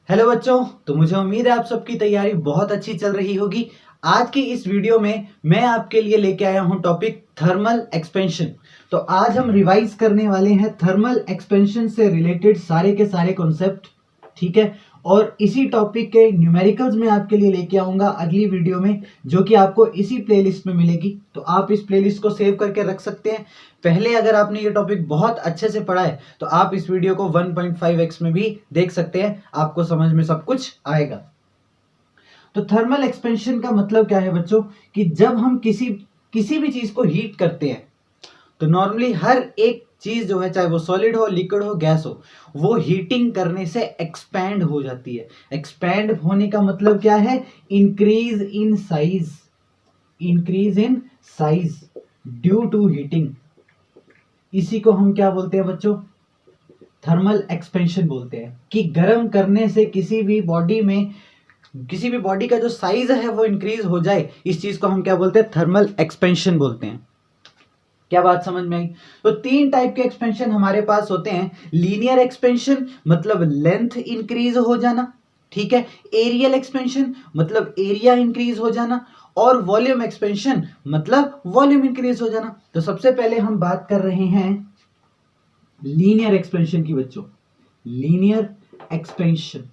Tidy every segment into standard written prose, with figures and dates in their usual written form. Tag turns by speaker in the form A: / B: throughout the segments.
A: Hello बच्चों, तो मुझे उम्मीद है आप सबकी तैयारी बहुत अच्छी चल रही होगी। आज की इस वीडियो में मैं आपके लिए लेके आया हूं टॉपिक थर्मल एक्सपेंशन। तो आज हम रिवाइज करने वाले हैं थर्मल एक्सपेंशन से रिलेटेड सारे के सारे कॉन्सेप्ट, ठीक है। और इसी टॉपिक के न्यूमेरिकल्स में आपके लिए लेके आऊंगा अगली वीडियो में, जो कि आपको इसी प्लेलिस्ट में मिलेगी। तो आप इस प्लेलिस्ट को सेव करके रख सकते हैं। पहले अगर आपने ये टॉपिक बहुत अच्छे से पढ़ा है तो आप इस वीडियो को 1.5x में भी देख सकते हैं, आपको समझ में सब कुछ आएगा। तो थर्मल एक्सपेंशन का मतलब क्या है बच्चों, कि जब हम किसी भी चीज को हीट करते हैं तो नॉर्मली हर एक चीज जो है, चाहे वो सॉलिड हो, लिक्विड हो, गैस हो, वो हीटिंग करने से एक्सपैंड हो जाती है। एक्सपैंड होने का मतलब क्या है? Increase in size, increase in size due to heating. इसी को हम क्या बोलते हैं बच्चों? थर्मल एक्सपेंशन बोलते हैं। कि गर्म करने से किसी भी बॉडी का जो साइज है वो इंक्रीज हो जाए, इस चीज को हम क्या बोलते हैं? थर्मल एक्सपेंशन बोलते हैं। क्या बात समझ में आई? तो तीन टाइप के एक्सपेंशन हमारे पास होते हैं। लीनियर एक्सपेंशन मतलब लेंथ इंक्रीज हो जाना, ठीक है। एरियल एक्सपेंशन मतलब एरिया इंक्रीज हो जाना, और वॉल्यूम एक्सपेंशन मतलब वॉल्यूम इंक्रीज हो जाना। तो सबसे पहले हम बात कर रहे हैं लीनियर एक्सपेंशन की बच्चों। लीनियर एक्सपेंशन,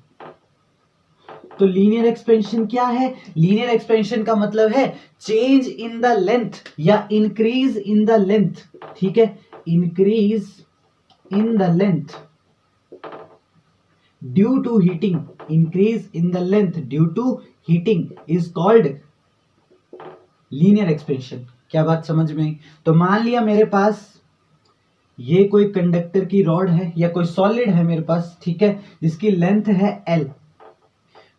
A: तो लीनियर एक्सपेंशन क्या है? लीनियर एक्सपेंशन का मतलब है चेंज इन द लेंथ या इंक्रीज इन द लेंथ, ठीक है। Increase in the length due to heating, increase in the length due to heating is called linear expansion. क्या बात समझ में आई? तो मान लिया मेरे पास ये कोई कंडक्टर की रॉड है या कोई सॉलिड है मेरे पास, ठीक है, जिसकी लेंथ है L।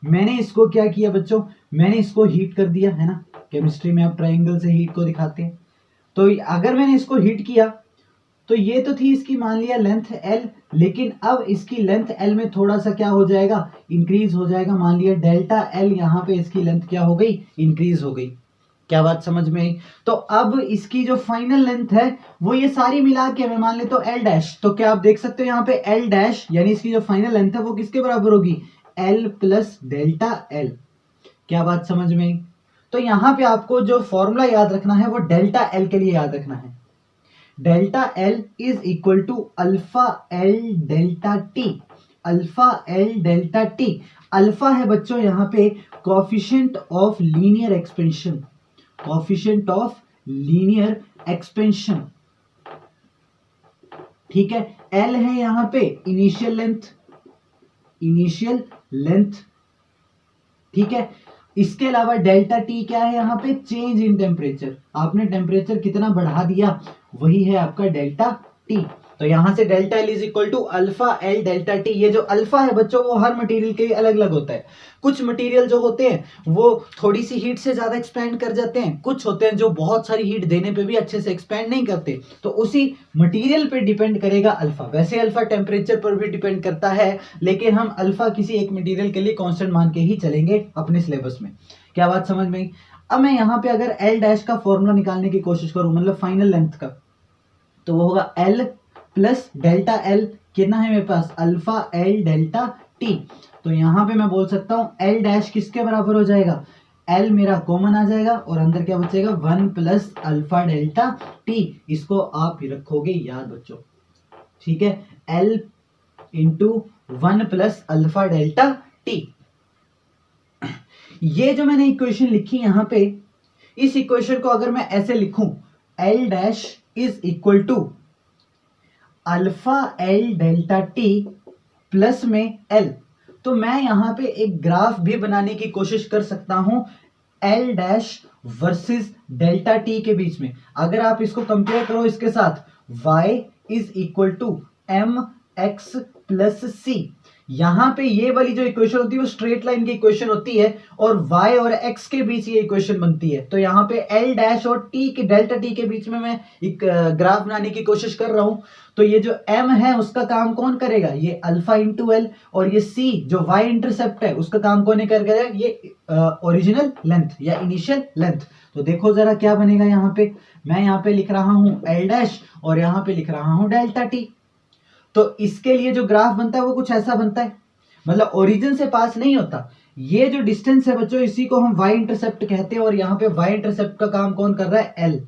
A: मैंने इसको क्या किया बच्चों? मैंने इसको हीट कर दिया, है ना। केमिस्ट्री में आप ट्रायंगल से हीट को दिखाते हैं। तो अगर मैंने इसको हीट किया तो ये तो थी इसकी मान लिया लेंथ L, लेकिन अब इसकी लेंथ L में थोड़ा सा क्या हो जाएगा? इंक्रीज हो जाएगा। मान लिया डेल्टा L, यहाँ पे इसकी लेंथ क्या हो गई? इंक्रीज हो गई। क्या बात समझ में आई? तो अब इसकी जो फाइनल लेंथ है वो ये सारी मिला के मैं मान लेता हूं L डैश। तो क्या आप देख सकते हो यहाँ पे L डैश यानी इसकी जो फाइनल लेंथ है वो किसके बराबर होगी? L plus delta L। क्या बात समझ में आई? तो यहां पे आपको जो फॉर्मूला याद रखना है वो डेल्टा L के लिए याद रखना है। Delta L is equal to alpha L delta T। Alpha L delta T, alpha है बच्चों यहाँ पे coefficient of linear expansion, coefficient of linear expansion, ठीक है। L है यहां पे इनिशियल लेंथ, इनिशियल लेंथ, ठीक है। इसके अलावा डेल्टा टी क्या है यहाँ पे? Change in temperature. आपने टेम्परेचर कितना बढ़ा दिया, वही है आपका डेल्टा टी। तो यहां से delta L is equal to alpha L delta T. ये जो अल्फा है बच्चों वो हर मटेरियल के लिए अलग अलग होता है। कुछ मटेरियल जो होते हैं वो थोड़ी सी हीट से ज्यादा एक्सपैंड कर जाते हैं, कुछ होते हैं जो बहुत सारी हीट देने पे भी अच्छे से एक्सपैंड नहीं करते। तो उसी मटेरियल पे डिपेंड करेगा अल्फा। वैसे अल्फा टेम्परेचर पर भी डिपेंड करता है, लेकिन हम अल्फा किसी एक मटेरियल के लिए कांस्टेंट मान के ही चलेंगे अपने सिलेबस में। क्या बात समझ में आई? अब मैं यहाँ पे अगर एल डैश का फॉर्मूला निकालने की कोशिश करूं, मतलब फाइनल लेंथ का, तो वो होगा एल प्लस डेल्टा एल। कितना है मेरे पास? Alpha L delta T. तो यहां पे मैं बोल सकता हूं एल डैश किसके बराबर हो जाएगा? एल मेरा कॉमन आ जाएगा और अंदर क्या बचेगा? 1 प्लस अल्फा डेल्टा टी। इसको आप ही रखोगे याद बच्चों, ठीक है। L into 1 plus alpha delta T. ये जो मैंने इक्वेशन लिखी यहां पे, इस इक्वेशन को अगर मैं ऐसे लिखूं, L dash is equal to alpha L delta T plus में एल, तो मैं यहां पे एक ग्राफ भी बनाने की कोशिश कर सकता हूं L dash versus delta T के बीच में। अगर आप इसको कंपेयर करो इसके साथ, y is equal to M X plus C. यहां पे ये वाली जो इक्वेशन होती है वो स्ट्रेट लाइन की इक्वेशन होती है और y और x के बीच ये इक्वेशन बनती है। तो यहां पे l डैश और t के डेल्टा t के बीच में मैं एक ग्राफ बनाने की कोशिश कर रहा हूं। तो ये जो m है उसका काम कौन करेगा? ये अल्फा इंटू एल। और ये c जो y इंटरसेप्ट है उसका काम कौन करेगा? ये ओरिजिनल लेंथ या इनिशियल लेंथ। तो देखो जरा क्या बनेगा यहाँ पे। मैं यहाँ पे लिख रहा हूं l डैश और यहाँ पे लिख रहा हूं डेल्टा t। तो इसके लिए जो ग्राफ बनता है वो कुछ ऐसा बनता है। मतलब ओरिजिन से पास नहीं होता। ये जो डिस्टेंस है बच्चों, इसी को हम वाई इंटरसेप्ट कहते हैं, और यहाँ पे वाई इंटरसेप्ट का काम कौन कर रहा है, एल।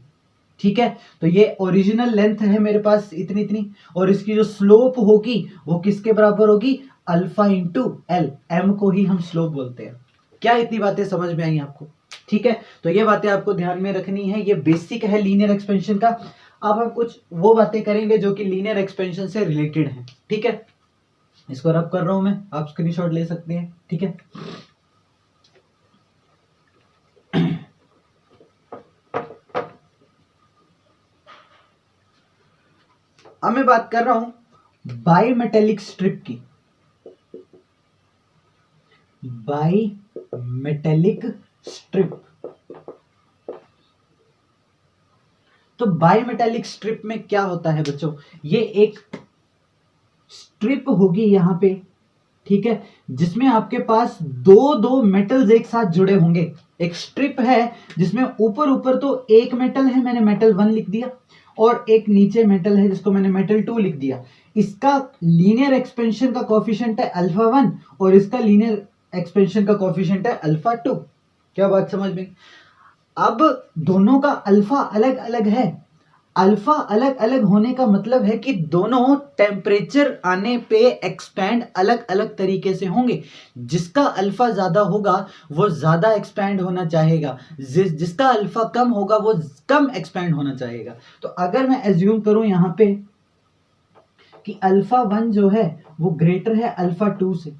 A: ठीक है, तो ये ओरिजिनल लेंथ है मेरे पास इतनी इतनी, और इसकी जो स्लोप होगी वो किसके बराबर होगी, अल्फा इंटू एल। एम को ही हम स्लोप बोलते हैं। क्या इतनी बातें समझ में आई आपको? ठीक है, तो ये बातें आपको ध्यान में रखनी है, ये बेसिक है लीनियर एक्सपेंशन का। अब हम कुछ वो बातें करेंगे जो कि लीनियर एक्सपेंशन से रिलेटेड है। ठीक है, इसको रब कर रहा हूं मैं, आप स्क्रीनशॉट ले सकते हैं। ठीक है, अब मैं बात कर रहा हूं बाईमेटेलिक स्ट्रिप की। बाईमेटेलिक स्ट्रिप, तो बाईमेटेलिक स्ट्रिप में क्या होता है बच्चों, ये एक स्ट्रिप होगी यहां पे, ठीक है, जिसमें आपके पास दो दो मेटल्स एक साथ जुड़े होंगे। एक स्ट्रिप है जिसमें ऊपर ऊपर तो एक मेटल है, मैंने मेटल 1 लिख दिया, और एक नीचे मेटल है जिसको मैंने मेटल 2 लिख दिया। इसका लीनियर एक्सपेंशन का कोएफिशिएंट है अल्फा 1, और इसका लीनियर एक्सपेंशन का कोएफिशिएंट है अल्फा 2। क्या बात समझ में? अब दोनों का अल्फा अलग अलग है। अल्फा अलग अलग होने का मतलब है कि दोनों टेम्परेचर आने पे एक्सपैंड अलग अलग तरीके से होंगे। जिसका अल्फा ज्यादा होगा वो ज्यादा एक्सपैंड होना चाहेगा, जिसका अल्फा कम होगा वो कम एक्सपैंड होना चाहेगा। तो अगर मैं एज्यूम करूं यहां पे कि अल्फा 1 जो है वो ग्रेटर है अल्फा 2 से,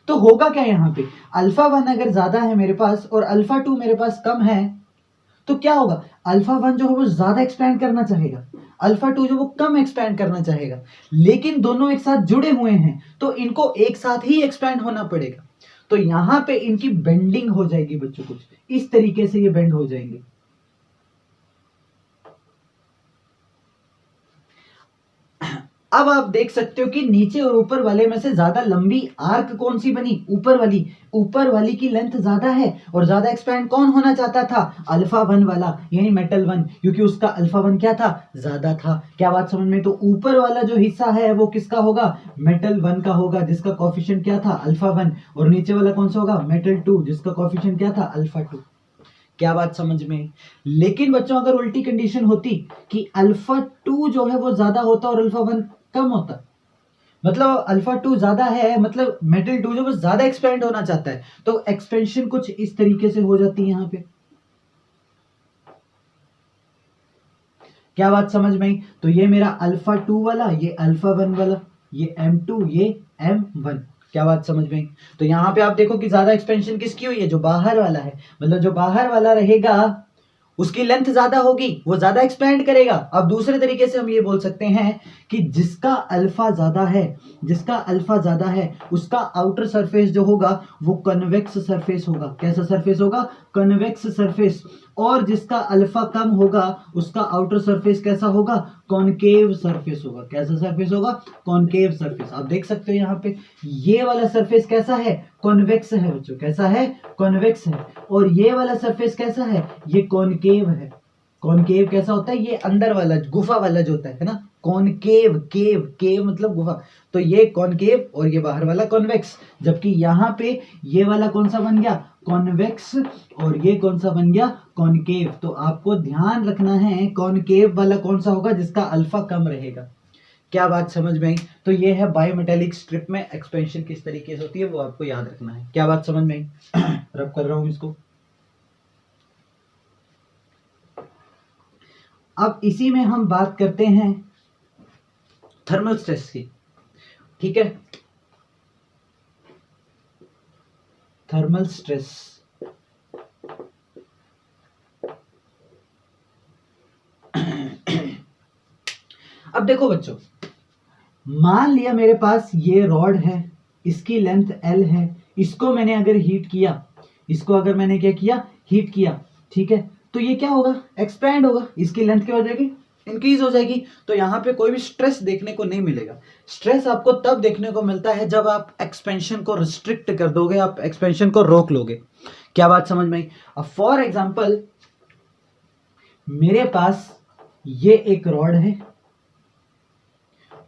A: तो होगा क्या यहां पे, अल्फा 1 अगर ज्यादा है मेरे पास और अल्फा 2 मेरे पास कम है, तो क्या होगा, अल्फा 1 जो है वो ज्यादा एक्सपैंड करना चाहेगा, अल्फा 2 जो वो कम एक्सपैंड करना चाहेगा। लेकिन दोनों एक साथ जुड़े हुए हैं तो इनको एक साथ ही एक्सपैंड होना पड़ेगा। तो यहां पे इनकी बेंडिंग हो जाएगी बच्चों, कुछ इस तरीके से ये बेंड हो जाएंगे। अब आप देख सकते हो कि नीचे और ऊपर वाले में से ज्यादा लंबी आर्क कौन सी बनी, ऊपर वाली। ऊपर वाली की लेंथ ज्यादा है और ज्यादा एक्सपैंड कौन होना चाहता था, अल्फा 1 वाला, यानी मेटल 1, क्योंकि उसका अल्फा 1 क्या था, ज्यादा था। क्या बात समझ में? तो ऊपर वाला जो हिस्सा है वो किसका होगा, मेटल 1 का होगा, जिसका कोएफिशिएंट क्या था, अल्फा 1, और नीचे वाला कौन सा होगा, मेटल 2, जिसका कोएफिशिएंट क्या था, अल्फा 2। क्या बात समझ में? लेकिन बच्चों अगर उल्टी कंडीशन होती कि अल्फा 2 जो है वो ज्यादा होता और अल्फा 1 कम होता, मतलब अल्फा 2 ज्यादा है, मतलब मेटल 2 जो वो ज्यादा एक्सपेंड होना चाहता है, तो एक्सपेंशन कुछ इस तरीके से हो जाती है यहां पे। क्या बात समझ में आई? तो ये मेरा अल्फा 2 वाला, ये अल्फा 1 वाला, ये M2, ये M1। क्या बात समझ में आई? तो यहां पे आप देखो कि ज्यादा एक्सपेंशन किसकी हुई है, जो बाहर वाला है, मतलब जो बाहर वाला रहेगा उसकी लेंथ ज्यादा होगी, वो ज्यादा एक्सपैंड करेगा। अब दूसरे तरीके से हम ये बोल सकते हैं कि जिसका अल्फा ज्यादा है, जिसका अल्फा ज्यादा है उसका आउटर सरफेस जो होगा वो कन्वेक्स सरफेस होगा। कैसा सरफेस होगा, कन्वेक्स सरफेस। और जिसका अल्फा कम होगा उसका आउटर सरफेस कैसा होगा, कॉनकेव सरफेस होगा। कैसा सरफेस होगा, कॉनकेव सरफेस। आप देख सकते हो यहाँ पे ये वाला सरफेस कैसा है, कॉन्वेक्स है बच्चों। कैसा है, कॉन्वेक्स है। और ये वाला सरफेस कैसा है, ये कॉनकेव है। कॉनकेव कैसा होता है, ये अंदर वाला गुफा वाला जो होता है ना, कॉनकेव, केव, केव मतलब गुफा। तो ये कॉनकेव और ये बाहर वाला कॉन्वेक्स। जबकि यहाँ पे ये वाला कौन सा बन गया, कॉन्वेक्स, और ये कौन सा बन गया, कॉनकेव। तो आपको ध्यान रखना है कॉनकेव वाला कौन सा होगा, जिसका अल्फा कम रहेगा। क्या बात समझ में आई? तो ये है बायोमेटेलिक स्ट्रिप में एक्सपेंशन किस तरीके से होती है, वो आपको याद रखना है। क्या बात समझ में आई? रब कर रहा हूं इसको। अब इसी में हम बात करते हैं थर्मल स्ट्रेस की। ठीक है, थर्मल स्ट्रेस। अब देखो बच्चों, मान लिया मेरे पास ये रॉड है, इसकी लेंथ L है, इसको मैंने अगर हीट किया, इसको अगर मैंने क्या किया, हीट किया, ठीक है, तो ये क्या होगा, एक्सपैंड होगा, इसकी लेंथ क्या हो जाएगी, इंक्रीज हो जाएगी। तो यहाँ पे कोई भी स्ट्रेस देखने को नहीं मिलेगा। स्ट्रेस आपको तब देखने को मिलता है जब आप एक्सपेंशन को रिस्ट्रिक्ट कर दोगे, आप एक्सपेंशन को रोक लोगे। क्या बात समझ में आई? अब फॉर एग्जाम्पल मेरे पास ये एक रॉड है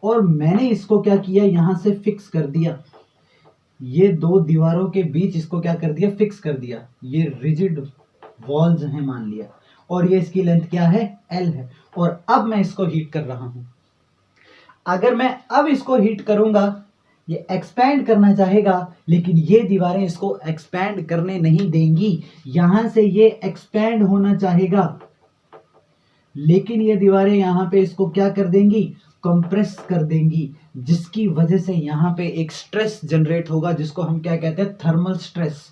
A: और मैंने इसको क्या किया, यहां से फिक्स कर दिया। ये दो दीवारों के बीच इसको क्या कर दिया, फिक्स कर दिया, ये रिजिड वॉल्स हैं मान लिया, और ये इसकी लेंथ क्या है, L है, और अब मैं इसको हीट कर रहा हूं। अगर मैं अब इसको हीट करूंगा, ये एक्सपैंड करना चाहेगा, लेकिन ये दीवारें इसको एक्सपैंड करने नहीं देंगी। यहां से ये एक्सपैंड होना चाहेगा, लेकिन ये दीवारें यहां पे इसको क्या कर देंगी, कंप्रेस कर देंगी, जिसकी वजह से यहां पे एक स्ट्रेस जनरेट होगा, जिसको हम क्या कहते हैं, थर्मल स्ट्रेस।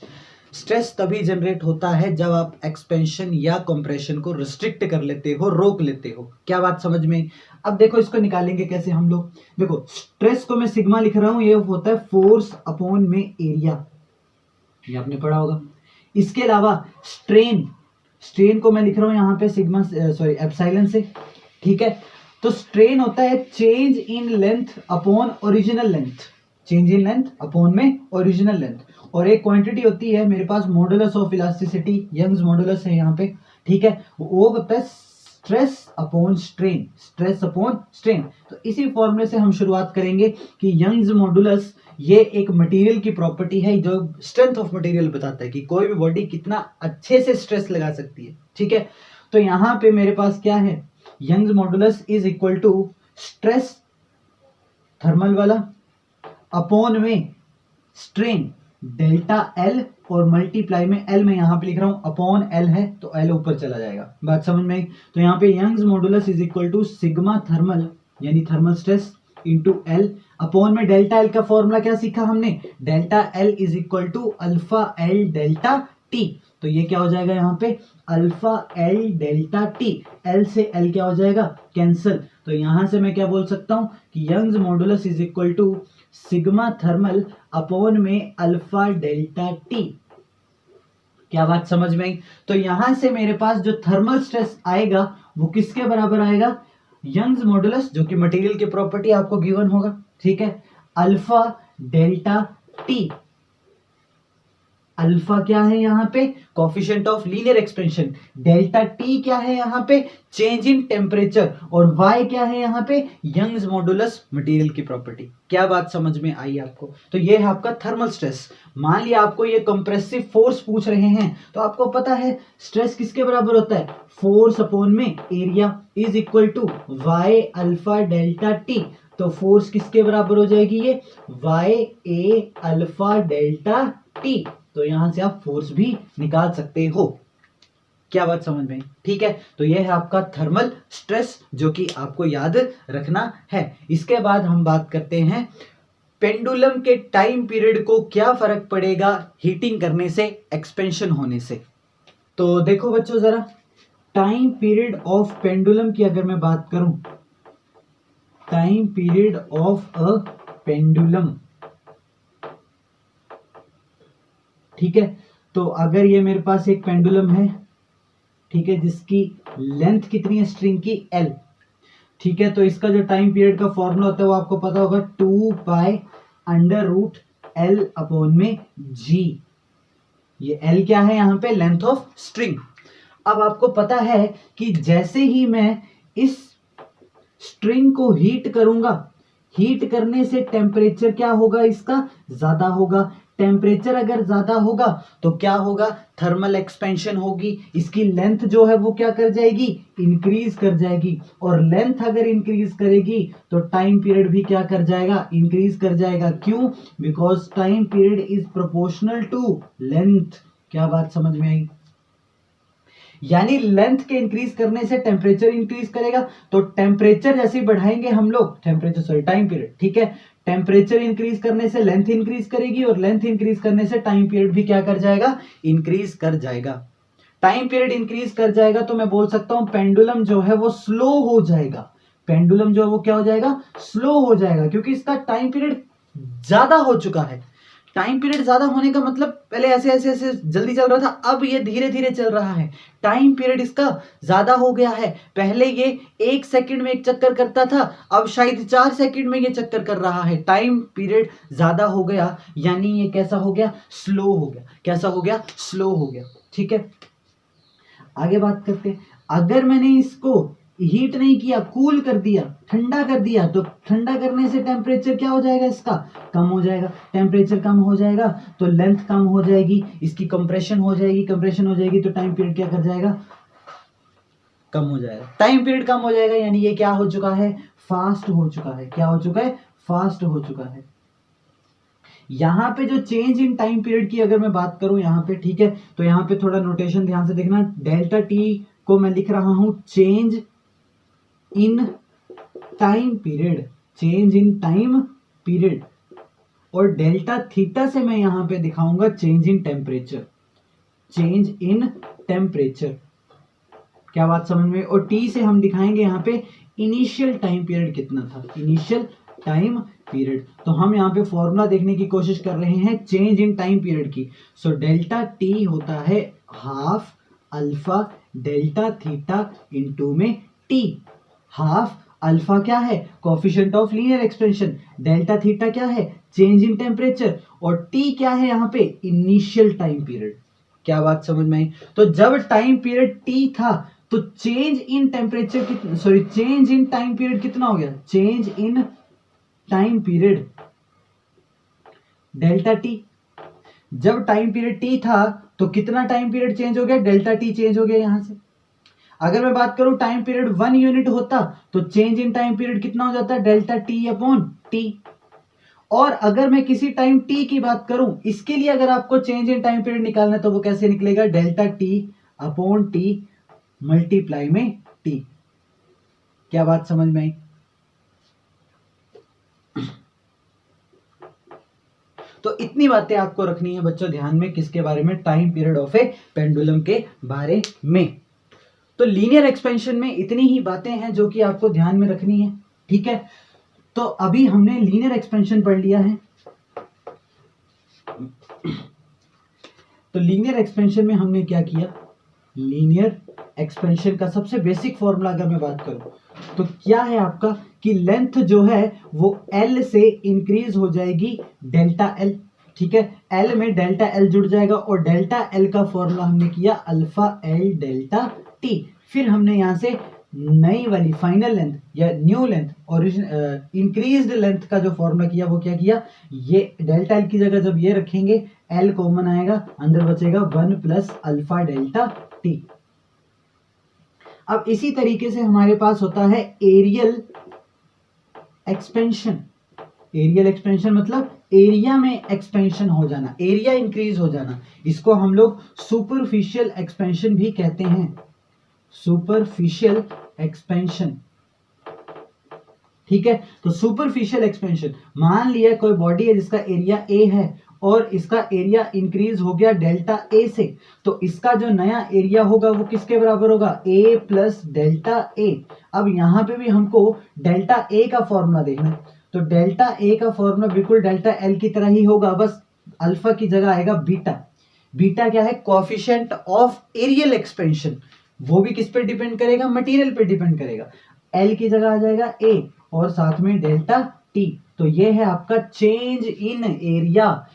A: स्ट्रेस तभी जनरेट होता है जब आप एक्सपेंशन या कंप्रेशन को रिस्ट्रिक्ट कर लेते हो, रोक लेते हो। क्या बात समझ में? अब देखो इसको निकालेंगे कैसे हम लोग। देखो स्ट्रेस को मैं सिग्मा लिख रहा हूं, ये होता है फोर्स अपॉन में एरिया, ये आपने पढ़ा होगा। इसके अलावा स्ट्रेन, स्ट्रेन को मैं लिख रहा हूं यहां पे सिग्मा सॉरी एप्सिलॉन से, ठीक है। तो स्ट्रेन होता है change in length upon original length, change in length upon में ओरिजिनल लेंथ, और एक क्वांटिटी होती है मेरे पास modulus of elasticity, Young's modulus है यहाँ पे, ठीक है। वो होता है stress upon strain, stress upon strain. तो इसी फॉर्मूले से हम शुरुआत करेंगे कि यंग्स मॉडुलस ये एक मटेरियल की प्रॉपर्टी है जो स्ट्रेंथ ऑफ मटेरियल बताता है कि कोई भी बॉडी कितना अच्छे से स्ट्रेस लगा सकती है, ठीक है। तो यहाँ पे मेरे पास क्या है, Young's modulus is equal to stress thermal वाला अपॉन में स्ट्रेन डेल्टा एल, और मल्टीप्लाई में एल मैं यहां पे लिख रहा हूं अपॉन एल है तो एल ऊपर चला जाएगा, बात समझ में आई। तो यहाँ पे Young's modulus is equal to sigma thermal यानी thermal stress into L upon में डेल्टा एल का फॉर्मूला क्या सीखा हमने, delta L is equal to alpha L delta T. तो ये क्या हो जाएगा यहाँ पे, alpha L delta T, L से एल क्या हो जाएगा, कैंसल। तो यहां से मैं क्या बोल सकता हूं कि Young's modulus is equal to sigma thermal upon में अल्फा डेल्टा टी। क्या बात समझ में आई? तो यहां से मेरे पास जो थर्मल स्ट्रेस आएगा वो किसके बराबर आएगा, यंग्स मॉडुलस जो कि मटेरियल की प्रॉपर्टी आपको गिवन होगा, ठीक है, अल्फा डेल्टा टी। अल्फा क्या है यहाँ पे, coefficient of linear expansion, delta T क्या है यहाँ पे, चेंज इन टेम्परेचर, और वाई क्या है यहाँ पे, यंग्स मॉडुलस मटेरियल की प्रॉपर्टी। क्या बात समझ में आई आपको? तो ये है आपका थर्मल स्ट्रेस। मान लिया आपको ये कंप्रेसिव फोर्स पूछ रहे हैं, तो आपको पता है स्ट्रेस किसके बराबर होता है, फोर्स अपॉन में area is equal to Y alpha delta T. तो फोर्स किसके बराबर हो जाएगी, ये Y A alpha delta T. तो यहां से आप फोर्स भी निकाल सकते हो। क्या बात समझ में? ठीक है, तो यह है आपका थर्मल स्ट्रेस जो कि आपको याद रखना है। इसके बाद हम बात करते हैं पेंडुलम के टाइम पीरियड को क्या फर्क पड़ेगा हीटिंग करने से, एक्सपेंशन होने से। तो देखो बच्चों जरा, टाइम पीरियड ऑफ पेंडुलम की अगर मैं बात करूं, time period of a pendulum, ठीक है। तो अगर ये मेरे पास एक पेंडुलम है, ठीक है, जिसकी लेंथ कितनी है स्ट्रिंग की, L, ठीक है। तो इसका जो टाइम पीरियड का फॉर्मूला होता है वो आपको पता होगा 2 pi under root L upon में G। ये L क्या है यहाँ पे, लेंथ ऑफ स्ट्रिंग। अब आपको पता है कि जैसे ही मैं इस स्ट्रिंग को हीट करूंगा, हीट करने से टेम्परेचर क्या होगा, इसका ज्यादा होगा। टेम्परेचर अगर ज्यादा होगा तो क्या होगा, थर्मल एक्सपेंशन होगी, इसकी लेंथ जो है वो क्या कर जाएगी, इंक्रीज कर जाएगी, और लेंथ अगर इंक्रीज करेगी तो टाइम पीरियड भी क्या कर जाएगा, इंक्रीज कर जाएगा। क्यों? Because time period is proportional to length. क्या बात समझ में आई? यानी लेंथ के इंक्रीज करने से टेम्परेचर इंक्रीज करेगा, तो टेम्परेचर जैसे ही बढ़ाएंगे हम लोग, टेम्परेचर सॉरी टाइम पीरियड, ठीक है, टेम्परेचर इंक्रीज करने से लेंथ इंक्रीज करेगी, और लेंथ इंक्रीज करने से टाइम पीरियड भी क्या कर जाएगा, इंक्रीज कर जाएगा। टाइम पीरियड इंक्रीज कर जाएगा तो मैं बोल सकता हूं पेंडुलम जो है वो स्लो हो जाएगा। पेंडुलम जो है वो क्या हो जाएगा, स्लो हो जाएगा, क्योंकि इसका टाइम पीरियड ज्यादा हो चुका है। टाइम पीरियड ज्यादा होने का मतलब पहले ऐसे ऐसे ऐसे जल्दी चल रहा था, अब ये धीरे धीरे चल रहा है। टाइम पीरियड इसका ज्यादा हो गया है। पहले ये 1 सेकंड में एक चक्कर करता था, अब शायद 4 सेकंड में ये चक्कर कर रहा है। टाइम पीरियड ज्यादा हो गया, यानी ये कैसा हो गया, स्लो हो गया। कैसा हो गया, स्लो हो गया। ठीक है, आगे बात करते हैं। अगर मैंने इसको हीट नहीं किया, कूल कर दिया, ठंडा कर दिया, तो ठंडा करने से टेम्परेचर क्या हो जाएगा, इसका कम हो जाएगा। टेम्परेचर कम हो जाएगा तो लेंथ कम हो जाएगी, इसकी कंप्रेशन हो जाएगी, कंप्रेशन हो जाएगी तो टाइम पीरियड क्या कर जाएगा, कम हो जाएगा। टाइम पीरियड कम हो जाएगा यानी ये क्या हो चुका है, फास्ट हो चुका है। क्या हो चुका है, फास्ट हो चुका है। यहाँ पे जो चेंज इन टाइम पीरियड की अगर मैं बात करूं यहाँ पे, ठीक है, तो यहाँ पे थोड़ा नोटेशन ध्यान से देखना। डेल्टा टी को मैं लिख रहा हूं change in time period, change in time period, और डेल्टा थीटा से मैं यहां पे दिखाऊंगा change in temperature, change in temperature. क्या बात समझ में? और टी से हम दिखाएंगे यहाँ पे इनिशियल टाइम पीरियड कितना था, इनिशियल टाइम पीरियड। तो हम यहाँ पे फॉर्मूला देखने की कोशिश कर रहे हैं चेंज इन टाइम पीरियड की। सो डेल्टा टी होता है half alpha delta theta into में टी। हाफ अल्फा क्या है, coefficient of linear expansion, delta theta क्या है, चेंज इन टेम्परेचर, और टी क्या है यहाँ पे, इनिशियल टाइम पीरियड। क्या बात समझ में आई? तो जब टाइम पीरियड टी था तो चेंज इन टेम्परेचर कितना, sorry change in time period कितना हो गया, change in time period delta T. जब टाइम पीरियड टी था तो कितना टाइम पीरियड चेंज हो गया, डेल्टा टी चेंज हो गया यहां से। अगर मैं बात करूं टाइम पीरियड 1 यूनिट होता तो चेंज इन टाइम पीरियड कितना हो जाता, डेल्टा टी अपॉन टी। और अगर मैं किसी टाइम टी की बात करूं, इसके लिए अगर आपको चेंज इन टाइम पीरियड निकालना है तो वो कैसे निकलेगा, delta T upon T multiply में टी। क्या बात समझ में आई? तो इतनी बातें आपको रखनी है बच्चों ध्यान में, किसके बारे में, time period of A pendulum के बारे में। तो लीनियर एक्सपेंशन में इतनी ही बातें हैं जो कि आपको ध्यान में रखनी है, ठीक है। तो अभी हमने लीनियर एक्सपेंशन पढ़ लिया है। तो लीनियर एक्सपेंशन में हमने क्या किया, लीनियर एक्सपेंशन का सबसे बेसिक फॉर्मूला अगर मैं बात करूं तो क्या है आपका, कि लेंथ जो है वो L से इंक्रीज हो जाएगी डेल्टा L, ठीक है। L में डेल्टा L जुड़ जाएगा और डेल्टा L का फॉर्मूला हमने किया अल्फा L डेल्टा T। फिर हमने यहां से नई वाली फाइनल लेंथ या न्यू लेंथ और इंक्रीज्ड लेंथ का जो फॉर्मूला किया वो क्या किया, ये डेल्टा L की जगह जब ये रखेंगे L कॉमन आएगा, अंदर बचेगा 1 प्लस अल्फा डेल्टा T। अब इसी तरीके से हमारे पास होता है एरियल एक्सपेंशन। एरियल एक्सपेंशन मतलब एरिया में एक्सपेंशन हो जाना, एरिया इंक्रीज हो जाना। इसको हम लोग सुपरफिशियल एक्सपेंशन भी कहते हैं, सुपरफिशियल एक्सपेंशन, ठीक है। तो सुपरफिशियल एक्सपेंशन, मान लिया कोई बॉडी है जिसका एरिया ए है और इसका एरिया इंक्रीज हो गया डेल्टा ए से, तो इसका जो नया एरिया होगा वो किसके बराबर होगा, ए प्लस डेल्टा ए। अब यहां पे भी हमको डेल्टा ए का फॉर्मूला देखना है, तो डेल्टा ए का फॉर्मूला बिल्कुल डेल्टा एल की तरह ही होगा, बस अल्फा की जगह आएगा बीटा। बीटा क्या है, कोएफिशिएंट ऑफ एरियल एक्सपेंशन। वो भी किस पे डिपेंड करेगा, मटेरियल पे डिपेंड करेगा। एल की जगह आ जाएगा ए और साथ में डेल्टा टी। तो ये है आपका चेंज इन एरिया,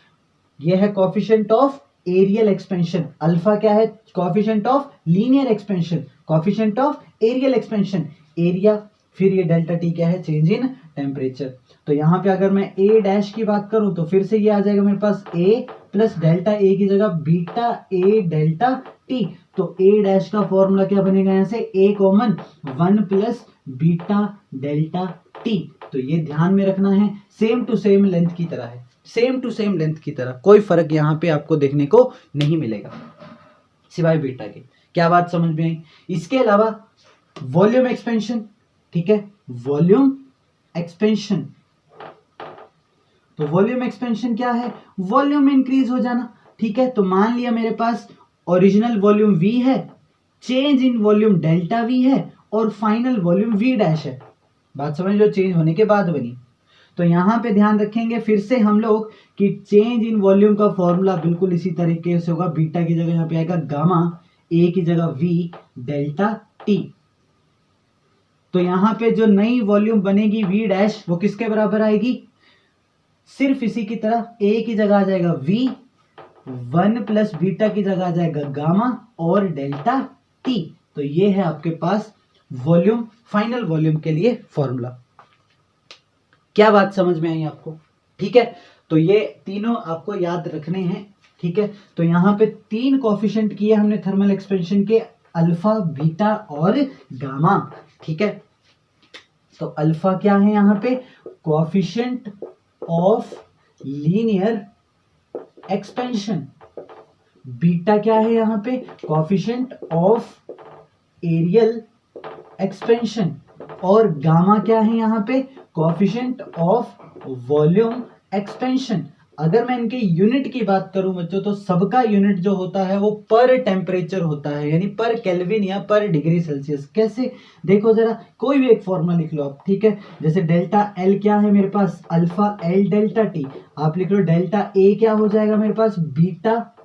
A: ये है coefficient of areal expansion. Alpha क्या है, coefficient of linear expansion, coefficient of areal expansion area. फिर ये डेल्टा टी क्या है, चेंज इन टेम्परेचर। तो यहाँ पे अगर मैं ए डैश की बात करूं तो फिर से ये आ जाएगा मेरे पास ए प्लस डेल्टा ए की जगह बीटा ए डेल्टा टी। तो ए डैश का फॉर्मूला क्या बनेगा, यहाँ से A common 1 plus beta delta T. तो ये ध्यान में रखना है, सेम टू सेम लेंथ की तरह है, सेम टू सेम लेंथ की तरह, कोई फर्क यहाँ पे आपको देखने को नहीं मिलेगा सिवाय बीटा के। क्या बात समझ में आई? इसके अलावा वॉल्यूम एक्सपेंशन, ठीक है, वॉल्यूम एक्सपेंशन। तो वॉल्यूम एक्सपेंशन क्या है, वॉल्यूम इंक्रीज हो जाना, ठीक है। तो मान लिया मेरे पास ओरिजिनल वॉल्यूम V है, change in volume delta V है और फाइनल वॉल्यूम V डैश है। बात समझ लो, चेंज होने के बाद बनी। तो यहां पे ध्यान रखेंगे फिर से हम लोग कि चेंज इन वॉल्यूम का फॉर्मूला बिल्कुल इसी तरीके से होगा, बीटा की जगह यहाँ पे आएगा गामा, ए की जगह V डेल्टा T। तो यहां पे जो नई वॉल्यूम बनेगी V डैश वो किसके बराबर आएगी, सिर्फ इसी की तरह ए की जगह आ जाएगा V, 1 प्लस बीटा की जगह आ जाएगा गामा और डेल्टा टी। तो ये है आपके पास वॉल्यूम, फाइनल वॉल्यूम के लिए फॉर्मूला। क्या बात समझ में आई आपको? ठीक है, तो ये तीनों आपको याद रखने हैं। ठीक है, तो यहाँ पे 3 कोफिशिएंट किए हमने थर्मल एक्सपेंशन के, अल्फा, बीटा और गामा। ठीक है, तो अल्फा क्या है यहाँ पे? Coefficient of linear expansion. Beta क्या है यहाँ पे? Coefficient of areal expansion. और गामा क्या है यहाँ पे? Coefficient of volume expansion. अगर मैं इनके यूनिट की बात करूं बच्चों, तो सबका यूनिट जो होता है वो पर टेम्परेचर होता है, यानी पर केल्विन या पर डिग्री सेल्सियस। कैसे? देखो जरा, कोई भी एक फॉर्मूला लिख लो आप। ठीक है, जैसे डेल्टा एल क्या है मेरे पास? Alpha L delta T. आप लिख लो डेल्टा ए क्या हो जाएगा मेरे पास? Beta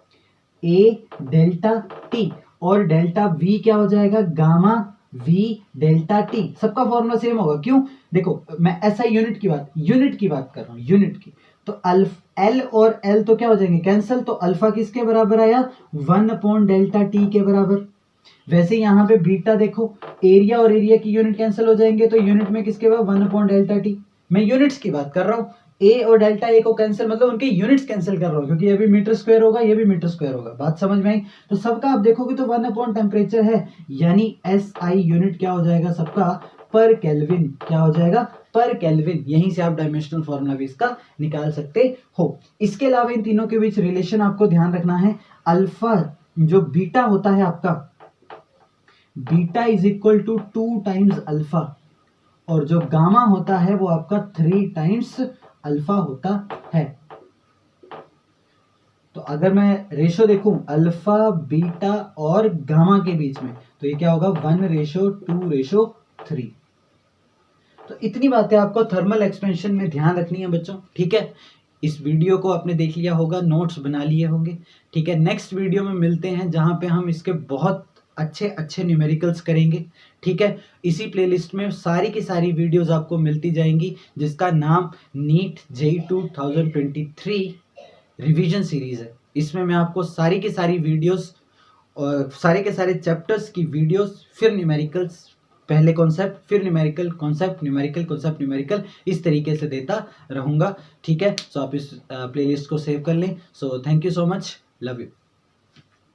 A: A delta T. और डेल्टा वी क्या हो जाएगा? Gamma V delta T. सबका फॉर्मूला सेम होगा। क्यों? देखो मैं ऐसा यूनिट की बात कर रहा हूं, यूनिट की। तो एल और एल तो क्या हो जाएंगे? कैंसिल। तो अल्फा किसके बराबर आया? 1/डेल्टा टी के बराबर। वैसे यहां पे बीटा देखो, एरिया और एरिया की यूनिट कैंसिल हो जाएंगे, तो यूनिट में किसके बराबर? 1/डेल्टा टी। मैं यूनिट्स की बात कर रहा हूं। ए और डेल्टा ए को कैंसिल, मतलब उनके यूनिट्स कैंसिल कर रहा हूं, क्योंकि ये भी मीटर स्क्वायर होगा, ये भी मीटर स्क्वायर होगा। बात समझ में आई? तो सबका आप देखोगे तो 1/टेम्परेचर है, यानी एस आई यूनिट क्या हो जाएगा सबका? पर केल्विन। क्या हो जाएगा? पर केल्विन। यहीं से आप डायमेंशनल फॉर्मूला भी इसका निकाल सकते हो। इसके अलावा इन तीनों के बीच रिलेशन आपको ध्यान रखना है। अल्फा जो बीटा होता है आपका, beta is equal to 2 times alpha, और जो गामा होता है वो आपका 3 टाइम्स अल्फा होता है। तो अगर मैं रेशो देखूं अल्फा, बीटा और गामा के बीच में, तो ये क्या होगा? 1:2:3। तो इतनी बातें आपको थर्मल एक्सपेंशन में ध्यान रखनी है बच्चों। ठीक है, इस वीडियो को आपने देख लिया होगा, नोट्स बना लिए होंगे। ठीक है, नेक्स्ट वीडियो में मिलते हैं जहां पे हम इसके बहुत अच्छे अच्छे न्यूमेरिकल्स करेंगे। ठीक है, इसी प्लेलिस्ट में सारी की सारी वीडियोस आपको मिलती जाएंगी, जिसका नाम नीट जेईई 2023 रिवीजन सीरीज है। इसमें मैं आपको सारी की सारी वीडियोस और सारे के सारे चैप्टर्स की वीडियोस, फिर न्यूमेरिकल्स, पहले कॉन्सेप्ट, फिर numerical concept, numerical concept, numerical, इस तरीके से देता रहूँगा। ठीक है, सो आप इस प्लेलिस्ट को सेव कर लें। So thank you so much, love you.